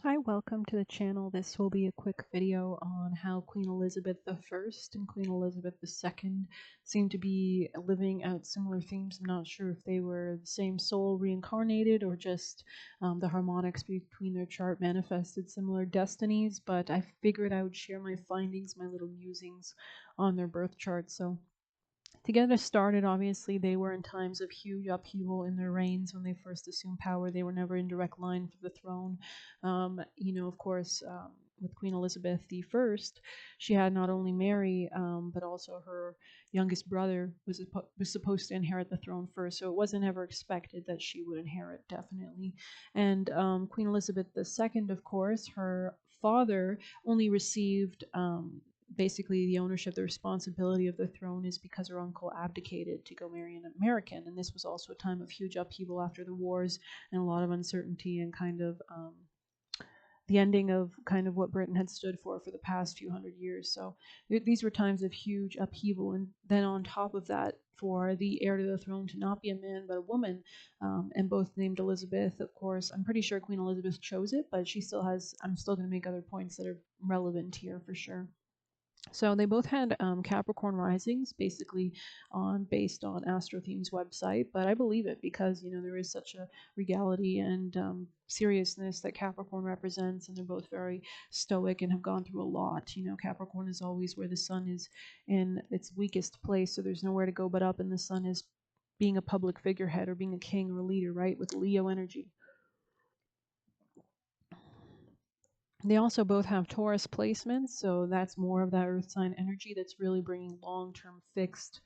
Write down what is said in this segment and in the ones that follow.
Hi, welcome to the channel. This will be a quick video on how Queen Elizabeth I and Queen Elizabeth II seem to be living out similar themes. I'm not sure if they were the same soul reincarnated or just the harmonics between their chart manifested similar destinies, but I figured I would share my findings, my little musings on their birth charts. So to get us started, obviously, they were in times of huge upheaval in their reigns when they first assumed power. They were never in direct line for the throne. Of course, with Queen Elizabeth I, she had not only Mary, but also her youngest brother was supposed to inherit the throne first. So it wasn't ever expected that she would inherit, definitely. And Queen Elizabeth II, of course, her father only received basically the ownership, the responsibility of the throne is because her uncle abdicated to go marry an American. And this was also a time of huge upheaval after the wars and a lot of uncertainty and kind of the ending of kind of what Britain had stood for the past few hundred years. So these were times of huge upheaval. And then on top of that, for the heir to the throne to not be a man but a woman, and both named Elizabeth, of course, I'm pretty sure Queen Elizabeth chose it, but she still has, I'm still going to make other points that are relevant here for sure. So they both had Capricorn risings, basically based on Astrotheme's website. But I believe it because there is such a regality and seriousness that Capricorn represents, and they're both very stoic and have gone through a lot. Capricorn is always where the sun is in its weakest place, so there's nowhere to go but up, and the sun is being a public figurehead or being a king or a leader, right? With Leo energy. They also both have Taurus placements, so that's more of that earth sign energy that's really bringing long-term fixed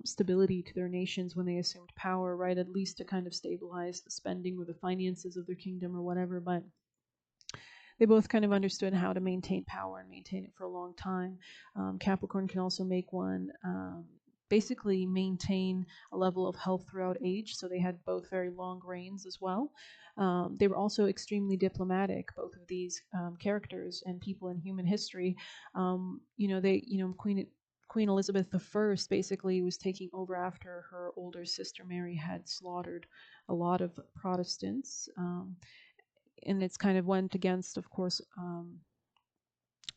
stability to their nations when they assumed power, right? At least to kind of stabilize the spending or the finances of their kingdom or whatever. But they both kind of understood how to maintain power and maintain it for a long time. Capricorn can also make one basically maintain a level of health throughout age. So they had both very long reigns as well. They were also extremely diplomatic, both of these characters and people in human history. Queen Elizabeth I basically was taking over after her older sister Mary had slaughtered a lot of Protestants. And it's kind of went against, of course,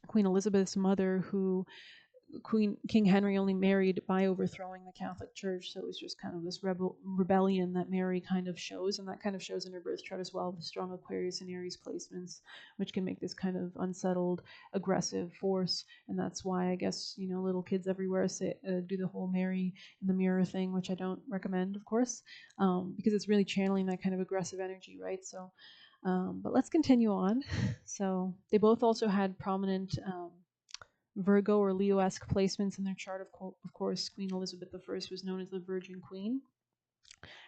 Queen Elizabeth's mother, who King Henry only married by overthrowing the Catholic Church. So it was just kind of this rebellion that Mary kind of shows, and that kind of shows in her birth chart as well, the strong Aquarius and Aries placements, which can make this kind of unsettled, aggressive force. And that's why I guess little kids everywhere do the whole Mary in the mirror thing, which I don't recommend, of course, because it's really channeling that kind of aggressive energy, right? So. But let's continue on. So they both also had prominent Virgo or Leo-esque placements in their chart. Of course, Queen Elizabeth I was known as the Virgin Queen.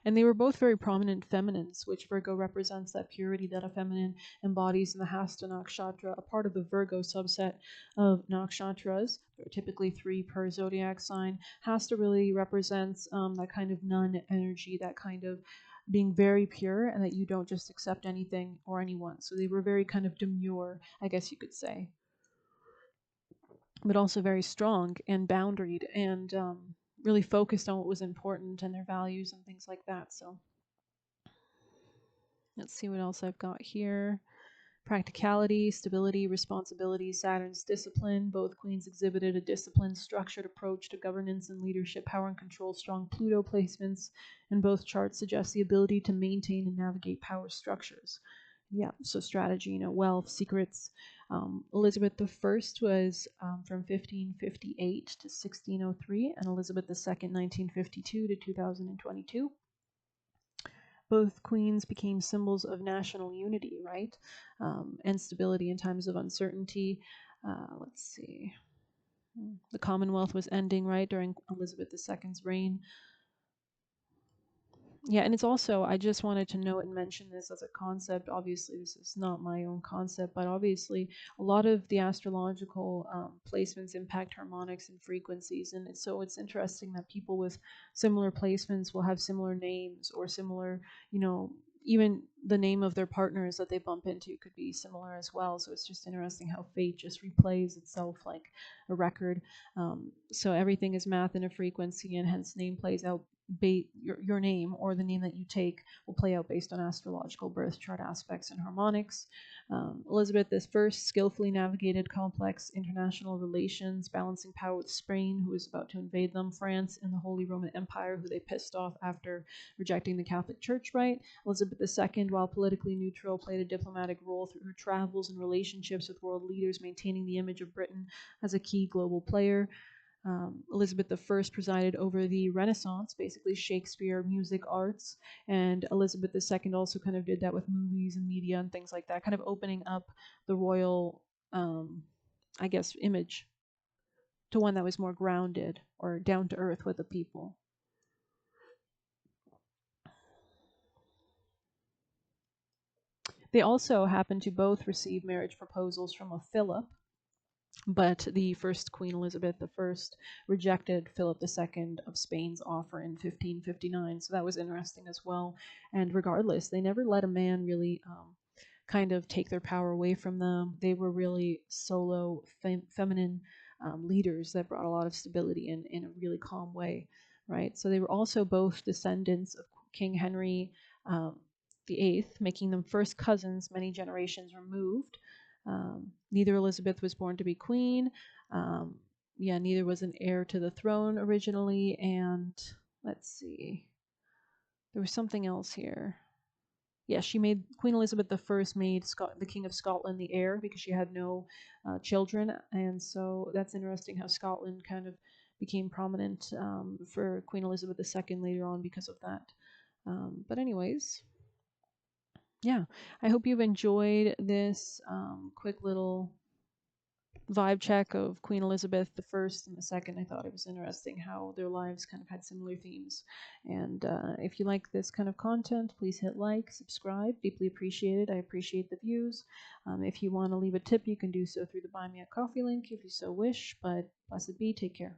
And they were both very prominent feminines, which Virgo represents that purity that a feminine embodies in the Hasta Nakshatra, a part of the Virgo subset of nakshatras. There are typically 3 per zodiac sign. Hasta really represents that kind of nun energy, that kind of being very pure, and that you don't just accept anything or anyone. So they were very kind of demure, I guess you could say, but also very strong and boundaried and really focused on what was important and their values and things like that. So let's see what else I've got here. Practicality, stability, responsibility, Saturn's discipline. Both queens exhibited a disciplined, structured approach to governance and leadership, power and control. Strong Pluto placements in both charts suggest the ability to maintain and navigate power structures. Yeah, so strategy, wealth, secrets. Elizabeth I was from 1558 to 1603, and Elizabeth II, 1952 to 2022. Both queens became symbols of national unity, right? And stability in times of uncertainty. Let's see. The Commonwealth was ending, right, during Elizabeth II's reign. Yeah, and it's also, I just wanted to note and mention this as a concept. Obviously, this is not my own concept, but obviously, a lot of the astrological placements impact harmonics and frequencies. And so it's interesting that people with similar placements will have similar names or similar, even the name of their partners that they bump into could be similar as well. So it's just interesting how fate just replays itself like a record. So everything is math and a frequency, and hence name plays out your name or the name that you take will play out based on astrological birth chart aspects and harmonics. Elizabeth I skillfully navigated complex international relations, balancing power with Spain, who was about to invade them, France, and the Holy Roman Empire, who they pissed off after rejecting the Catholic Church right. Elizabeth II, while politically neutral, played a diplomatic role through her travels and relationships with world leaders, maintaining the image of Britain as a key global player. Elizabeth I presided over the Renaissance, basically Shakespeare, music, arts, and Elizabeth II also kind of did that with movies and media and things like that, kind of opening up the royal, I guess, image to one that was more grounded or down to earth with the people. They also happened to both receive marriage proposals from a Philip, but the first Queen Elizabeth I rejected Philip II of Spain's offer in 1559. So that was interesting as well. And regardless, they never let a man really kind of take their power away from them. They were really solo, feminine leaders that brought a lot of stability in a really calm way, right? So they were also both descendants of King Henry the Eighth, making them first cousins many generations removed. Neither Elizabeth was born to be queen. Um, yeah, neither was an heir to the throne originally. And let's see, there was something else here. Yeah, she made Queen Elizabeth I made the King of Scotland the heir because she had no children, and so that's interesting how Scotland kind of became prominent for Queen Elizabeth II later on because of that. But anyways, yeah, I hope you've enjoyed this quick little vibe check of Queen Elizabeth I and the Second. I thought it was interesting how their lives kind of had similar themes. And if you like this kind of content, please hit like, subscribe. Deeply appreciated. I appreciate the views. If you want to leave a tip, you can do so through the Buy Me a Coffee link if you so wish. But blessed be. Take care.